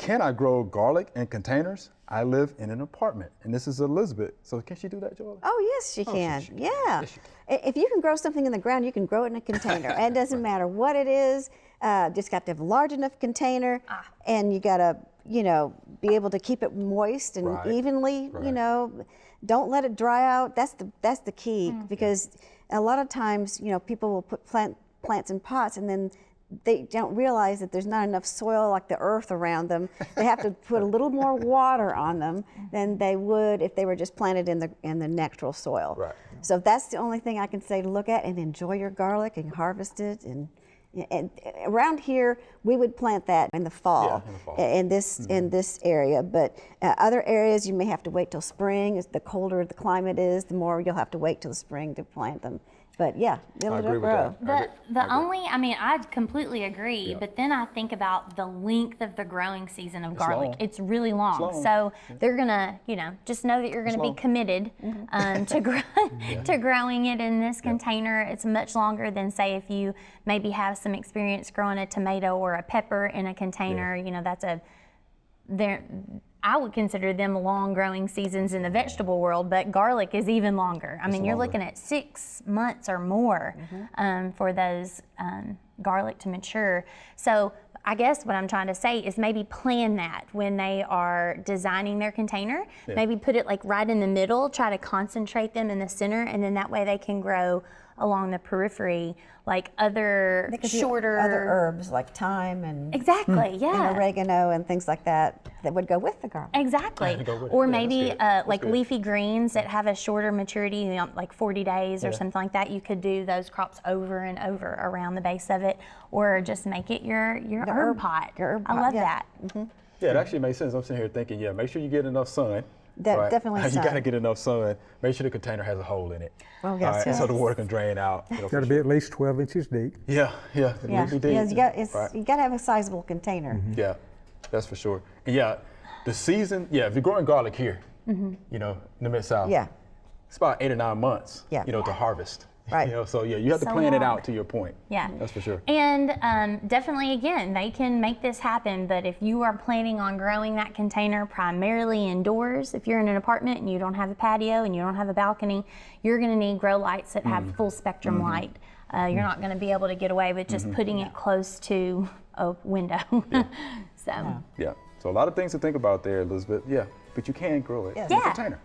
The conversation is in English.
can I grow garlic in containers? I live in an apartment, and this is Elizabeth. So can she do that, Joelle? Oh, yes, she can. she can. Yeah. Yes, she If you can grow something in the ground, you can grow it in a container. And it doesn't matter what it is. Just got to have a large enough container, and you got to, be able to keep it moist and Right. evenly. Right. Don't let it dry out. That's the key, because a lot of times, people will put plants in pots, and then they don't realize that there's not enough soil, like the earth around them. They have to put a little more water on them than they would if they were just planted in the natural soil. Right. So that's the only thing I can say to look at, and enjoy your garlic and harvest it. And around here, we would plant that in the fall, Yeah, in the fall. in this area. But other areas, you may have to wait till spring. The colder the climate is, the more you'll have to wait till the spring to plant them. But yeah, I agree it'll with grow. that. I completely agree, Yeah. but then I think about the length of the growing season of garlic. long. It's really long. long. So they're gonna, just know that you're gonna be long. committed to growing it in this container. It's much longer than, say, if you maybe have some experience growing a tomato or a pepper in a container. I would consider them long growing seasons in the vegetable world, but garlic is even longer. I mean, you're longer. looking at 6 months or more for those garlic to mature. So I guess what I'm trying to say is maybe plan that when they are designing their container. Yeah. Maybe put it like right in the middle, try to concentrate them in the center, and then that way they can grow along the periphery, like other They could do shorter other herbs like thyme and Exactly, yeah. and oregano and things like that would go with the garlic. Exactly. go with it. Or Yeah, that's maybe good. That's like good. leafy greens that have a shorter maturity, like 40 days or Yeah. something like that. You could do those crops over and over around the base of it, or just make it your herb pot. your herb I pot, love yeah. that. Yeah, it actually makes sense. I'm sitting here thinking, make sure you get enough sun. Definitely You sun. got to get enough sun. Make sure the container has a hole in it. Oh, yes, And so the yes. water can drain out. Got to be at least 12 inches deep. Yeah. It Yeah, would be deep. yes, Right. you got to have a sizable container. Yeah, that's for sure. And the season, if you're growing garlic here, in the Mid-South, Yeah. it's about 8 or 9 months, Yeah. to harvest. Right. So you have to So plan it long. out, to your point. Yeah. That's for sure. And definitely, again, they can make this happen, but if you are planning on growing that container primarily indoors, if you're in an apartment and you don't have a patio and you don't have a balcony, you're going to need grow lights that have full spectrum light. You're not going to be able to get away with just putting it close to a window. So. Yeah. So a lot of things to think about there, Elizabeth. Yeah, but you can grow it Yes. in a Yeah. container.